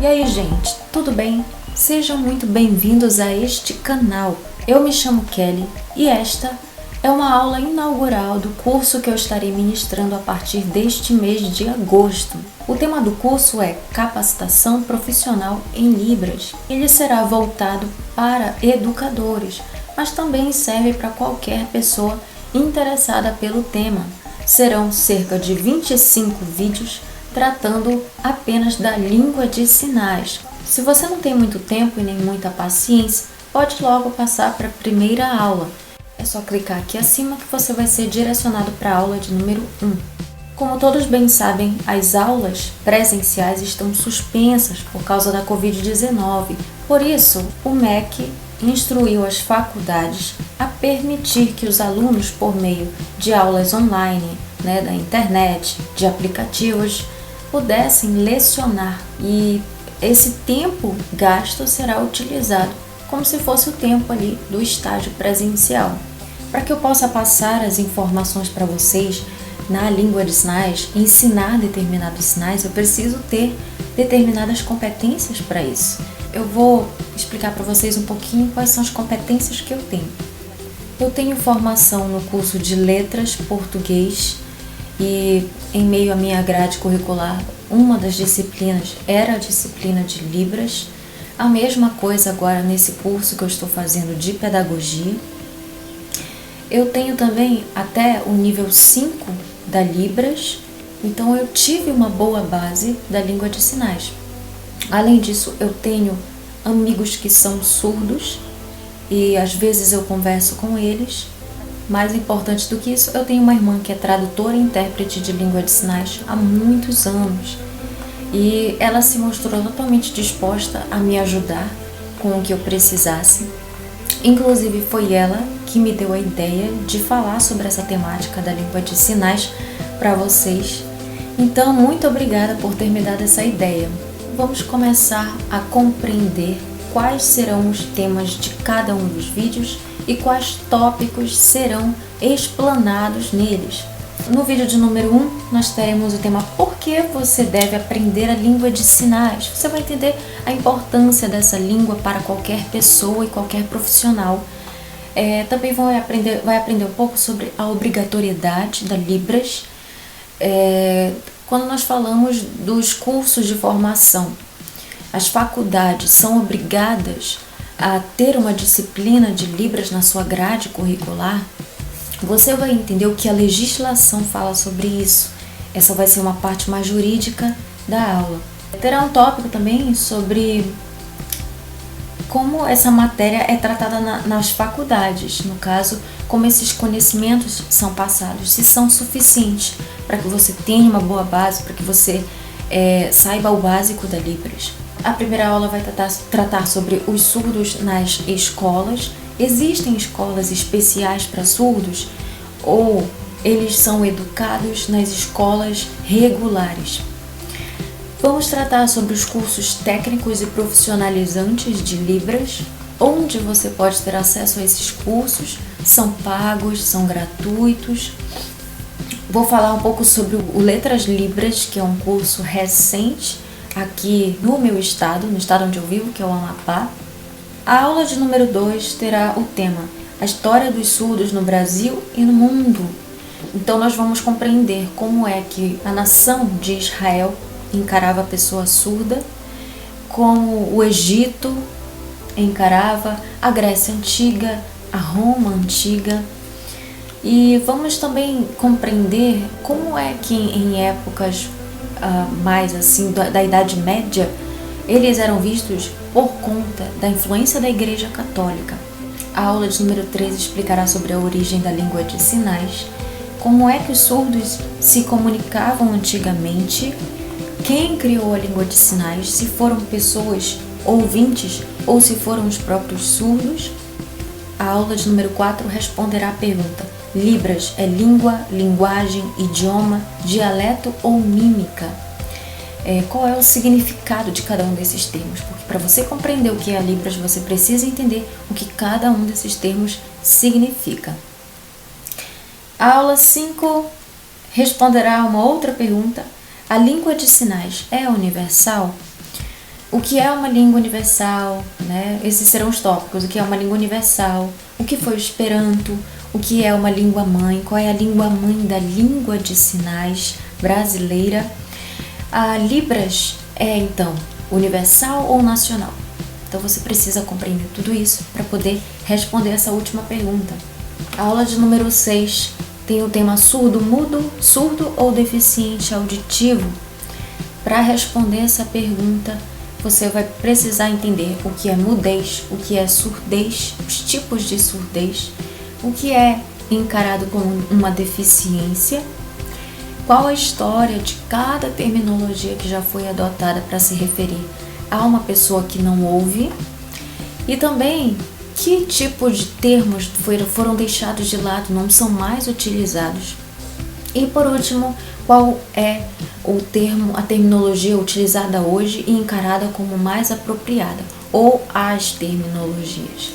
E aí, gente, tudo bem? Sejam muito bem-vindos a este canal. Eu me chamo Kelly e esta é uma aula inaugural do curso que eu estarei ministrando a partir deste mês de agosto. O tema do curso é Capacitação Profissional em Libras. Ele será voltado para educadores, mas também serve para qualquer pessoa interessada pelo tema. Serão cerca de 25 vídeos tratando apenas da língua de sinais. Se você não tem muito tempo e nem muita paciência, pode logo passar para a primeira aula. É só clicar aqui acima que você vai ser direcionado para a aula de número 1. Como todos bem sabem, as aulas presenciais estão suspensas por causa da Covid-19. Por isso, o MEC instruiu as faculdades a permitir que os alunos, por meio de aulas online, da internet, de aplicativos, pudessem lecionar, e esse tempo gasto será utilizado como se fosse o tempo ali do estágio presencial. Para que eu possa passar as informações para vocês na língua de sinais, ensinar determinados sinais, eu preciso ter determinadas competências para isso. Eu vou explicar para vocês um pouquinho quais são as competências que eu tenho. Eu tenho formação no curso de Letras Português e, em meio à minha grade curricular, uma das disciplinas era a disciplina de Libras. A mesma coisa agora nesse curso que eu estou fazendo de Pedagogia. Eu tenho também até o nível 5 da Libras, então eu tive uma boa base da língua de sinais. Além disso, eu tenho amigos que são surdos e às vezes eu converso com eles. Mais importante do que isso, eu tenho uma irmã que é tradutora e intérprete de língua de sinais há muitos anos. E ela se mostrou totalmente disposta a me ajudar com o que eu precisasse. Inclusive foi ela que me deu a ideia de falar sobre essa temática da língua de sinais para vocês. Então, muito obrigada por ter me dado essa ideia. Vamos começar a compreender quais serão os temas de cada um dos vídeos e quais tópicos serão explanados neles. No vídeo de número 1, nós teremos o tema Por que você deve aprender a língua de sinais? Você vai entender a importância dessa língua para qualquer pessoa e qualquer profissional. Também vai aprender um pouco sobre a obrigatoriedade da Libras. Quando nós falamos dos cursos de formação, as faculdades são obrigadas a ter uma disciplina de Libras na sua grade curricular. Você vai entender o que a legislação fala sobre isso. Essa vai ser uma parte mais jurídica da aula. Terá um tópico também sobre como essa matéria é tratada nas faculdades. No caso, como esses conhecimentos são passados, se são suficientes para que você tenha uma boa base, para que você saiba o básico da Libras. A primeira aula vai tratar sobre os surdos nas escolas. Existem escolas especiais para surdos ou eles são educados nas escolas regulares? Vamos tratar sobre os cursos técnicos e profissionalizantes de Libras, onde você pode ter acesso a esses cursos, são pagos, são gratuitos. Vou falar um pouco sobre o Letras Libras, que é um curso recente aqui no meu estado, no estado onde eu vivo, que é o Amapá. A aula de número 2 terá o tema A História dos Surdos no Brasil e no Mundo. Então nós vamos compreender como é que a nação de Israel encarava a pessoa surda, como o Egito encarava, a Grécia Antiga, a Roma Antiga. E vamos também compreender como é que em épocas mais assim da Idade Média, eles eram vistos por conta da influência da Igreja Católica. A aula de número 3 explicará sobre a origem da língua de sinais, como é que os surdos se comunicavam antigamente, quem criou a língua de sinais, se foram pessoas ouvintes ou se foram os próprios surdos. A aula de número 4 responderá a pergunta: Libras é língua, linguagem, idioma, dialeto ou mímica? Qual é o significado de cada um desses termos? Porque para você compreender o que é a Libras, você precisa entender o que cada um desses termos significa. A aula 5 responderá a uma outra pergunta: a língua de sinais é universal? O que é uma língua universal, né? Esses serão os tópicos. O que é uma língua universal? O que foi o Esperanto? O que é uma língua mãe? Qual é a língua mãe da língua de sinais brasileira? A Libras é, então, universal ou nacional? Então você precisa compreender tudo isso para poder responder essa última pergunta. A aula de número 6 tem o tema surdo, mudo, surdo ou deficiente auditivo. Para responder essa pergunta, você vai precisar entender o que é mudez, o que é surdez, os tipos de surdez, o que é encarado como uma deficiência, qual a história de cada terminologia que já foi adotada para se referir a uma pessoa que não ouve, e também que tipo de termos foram deixados de lado, não são mais utilizados. E por último, qual é o termo, a terminologia utilizada hoje e encarada como mais apropriada, ou as terminologias.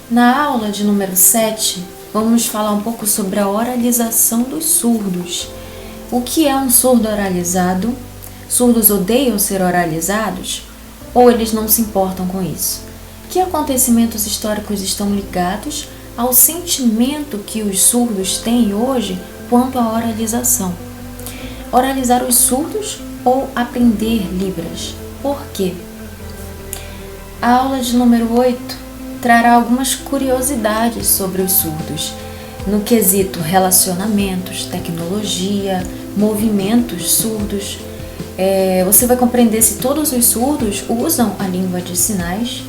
Na aula de número 7, vamos falar um pouco sobre a oralização dos surdos. O que é um surdo oralizado? Surdos odeiam ser oralizados? Ou eles não se importam com isso? Que acontecimentos históricos estão ligados ao sentimento que os surdos têm hoje quanto à oralização? Oralizar os surdos ou aprender Libras? Por quê? A aula de número 8 trará algumas curiosidades sobre os surdos, no quesito relacionamentos, tecnologia, movimentos surdos. Você vai compreender se todos os surdos usam a língua de sinais,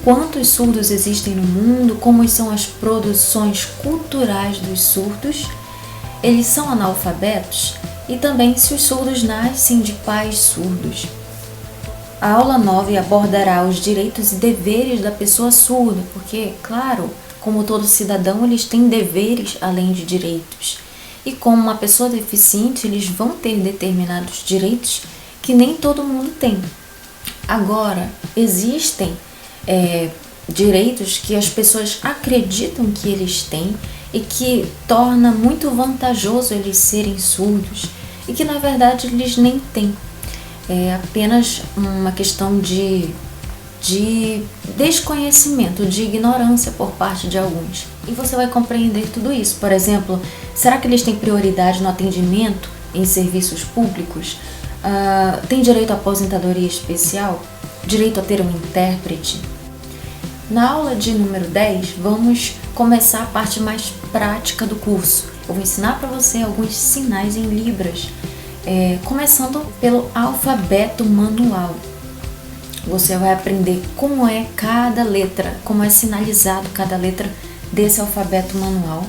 quantos surdos existem no mundo, como são as produções culturais dos surdos, eles são analfabetos, e também se os surdos nascem de pais surdos. A aula 9 abordará os direitos e deveres da pessoa surda, porque, claro, como todo cidadão, eles têm deveres além de direitos. E como uma pessoa deficiente, eles vão ter determinados direitos que nem todo mundo tem. Agora, existem direitos que as pessoas acreditam que eles têm e que torna muito vantajoso eles serem surdos e que na verdade eles nem têm. É apenas uma questão de desconhecimento, de ignorância por parte de alguns. E você vai compreender tudo isso. Por exemplo, será que eles têm prioridade no atendimento em serviços públicos? Tem direito à aposentadoria especial? Direito a ter um intérprete? Na aula de número 10, vamos começar a parte mais prática do curso. Eu vou ensinar para você alguns sinais em Libras, começando pelo alfabeto manual. Você vai aprender como é cada letra, como é sinalizado cada letra desse alfabeto manual.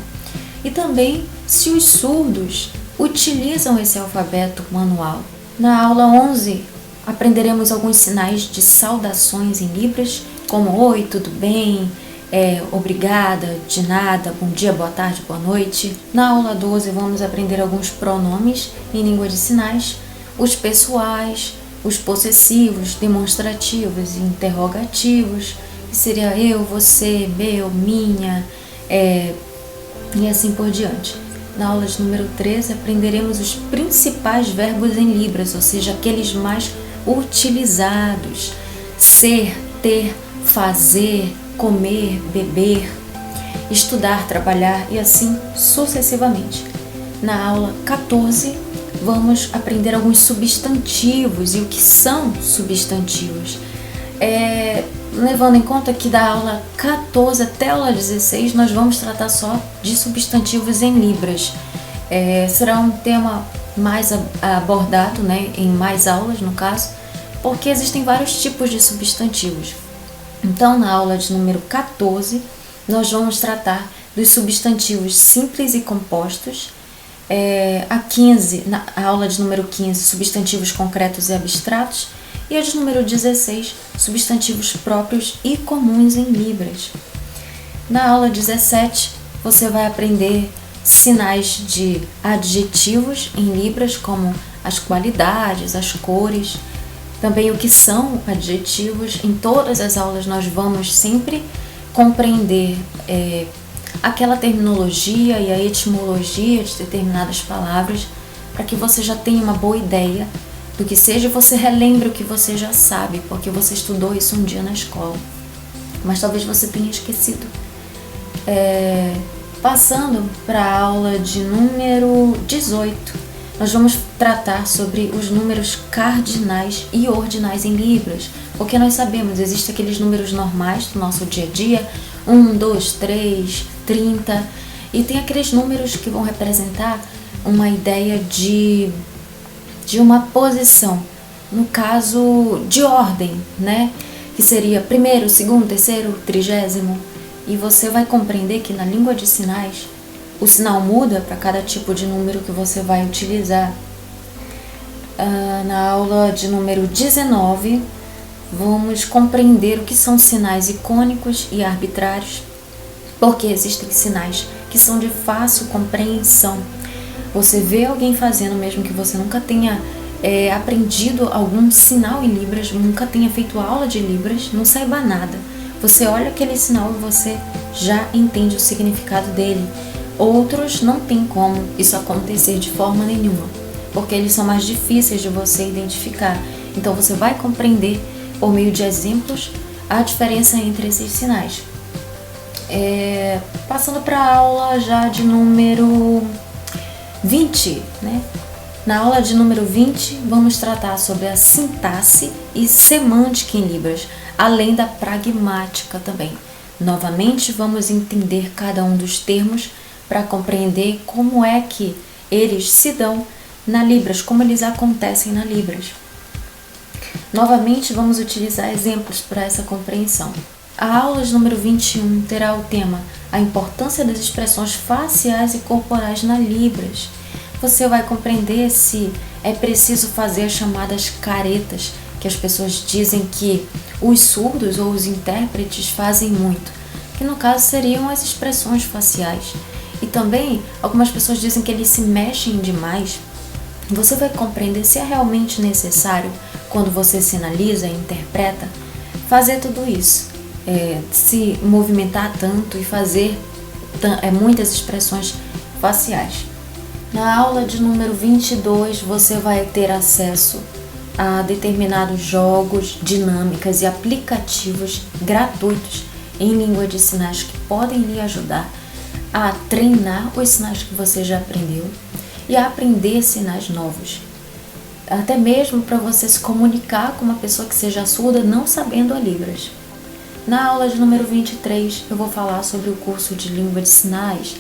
E também se os surdos utilizam esse alfabeto manual. Na aula 11, aprenderemos alguns sinais de saudações em Libras, como oi, tudo bem, obrigada, de nada, bom dia, boa tarde, boa noite. Na aula 12, vamos aprender alguns pronomes em língua de sinais, os pessoais, os possessivos, demonstrativos e interrogativos, que seria eu, você, meu, minha, e assim por diante. Na aula de número 13, aprenderemos os principais verbos em Libras, ou seja, aqueles mais utilizados: ser, ter, fazer, comer, beber, estudar, trabalhar e assim sucessivamente. Na aula 14, vamos aprender alguns substantivos e o que são substantivos. Levando em conta que da aula 14 até a aula 16 nós vamos tratar só de substantivos em Libras. Será um tema mais abordado, né, em mais aulas no caso, porque existem vários tipos de substantivos. Então, na aula de número 14, nós vamos tratar dos substantivos simples e compostos. Na aula de número 15, substantivos concretos e abstratos. E a de número 16, substantivos próprios e comuns em Libras. Na aula 17, você vai aprender sinais de adjetivos em Libras, como as qualidades, as cores. Também o que são adjetivos. Em todas as aulas nós vamos sempre compreender aquela terminologia e a etimologia de determinadas palavras, para que você já tenha uma boa ideia do que seja, você relembre o que você já sabe, porque você estudou isso um dia na escola, mas talvez você tenha esquecido. Passando para a aula de número 18, nós vamos tratar sobre os números cardinais e ordinais em Libras, porque nós sabemos, existem aqueles números normais do nosso dia a dia, 1, 2, 3, 30, e tem aqueles números que vão representar uma ideia de uma posição, no caso de ordem, né? Que seria primeiro, segundo, terceiro, trigésimo, e você vai compreender que na língua de sinais o sinal muda para cada tipo de número que você vai utilizar. Na aula de número 19, vamos compreender o que são sinais icônicos e arbitrários, porque existem sinais que são de fácil compreensão. Você vê alguém fazendo, mesmo que você nunca tenha aprendido algum sinal em Libras, nunca tenha feito aula de Libras, não saiba nada. Você olha aquele sinal e você já entende o significado dele. Outros não tem como isso acontecer de forma nenhuma, porque eles são mais difíceis de você identificar. Então você vai compreender, por meio de exemplos, a diferença entre esses sinais. Passando para a aula já de número 20, né? Na aula de número 20, vamos tratar sobre a sintaxe e semântica em Libras, além da pragmática também. Novamente, vamos entender cada um dos termos para compreender como é que eles se dão na Libras, como eles acontecem na Libras. Novamente, vamos utilizar exemplos para essa compreensão. A aula de número 21 terá o tema A importância das expressões faciais e corporais na Libras. Você vai compreender se é preciso fazer as chamadas caretas, que as pessoas dizem que os surdos ou os intérpretes fazem muito, que no caso seriam as expressões faciais. E também algumas pessoas dizem que eles se mexem demais. Você vai compreender se é realmente necessário, quando você sinaliza e interpreta, fazer tudo isso, se movimentar tanto e fazer muitas expressões faciais. Na aula de número 22, você vai ter acesso a determinados jogos, dinâmicas e aplicativos gratuitos em língua de sinais que podem lhe ajudar a treinar os sinais que você já aprendeu e a aprender sinais novos. Até mesmo para você se comunicar com uma pessoa que seja surda não sabendo a Libras. Na aula de número 23, eu vou falar sobre o curso de língua de sinais.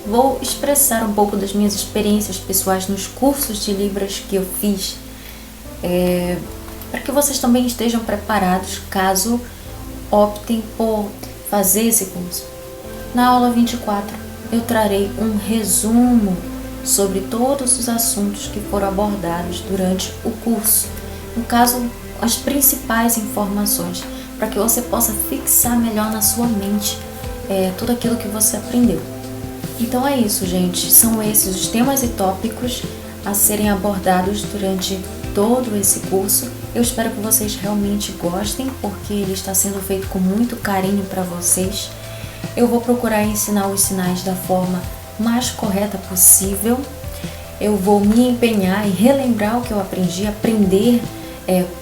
Vou expressar um pouco das minhas experiências pessoais nos cursos de Libras que eu fiz, para que vocês também estejam preparados caso optem por fazer esse curso. Na aula 24, eu trarei um resumo sobre todos os assuntos que foram abordados durante o curso. No caso, as principais informações, para que você possa fixar melhor na sua mente tudo aquilo que você aprendeu. Então é isso, gente. São esses os temas e tópicos a serem abordados durante todo esse curso. Eu espero que vocês realmente gostem, porque ele está sendo feito com muito carinho para vocês. Eu vou procurar ensinar os sinais da forma mais correta possível. Eu vou me empenhar em relembrar o que eu aprendi, aprender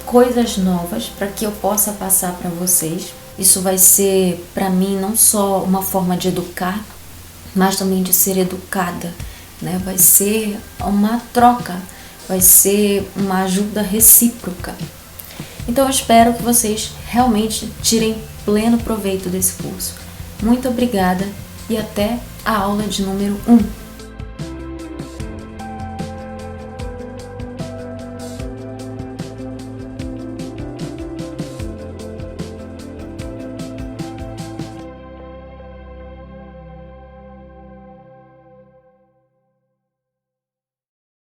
coisas novas para que eu possa passar para vocês. Isso vai ser, para mim, não só uma forma de educar, mas também de ser educada, né? Vai ser uma troca, vai ser uma ajuda recíproca. Então eu espero que vocês realmente tirem pleno proveito desse curso. Muito obrigada e até a aula de número 1.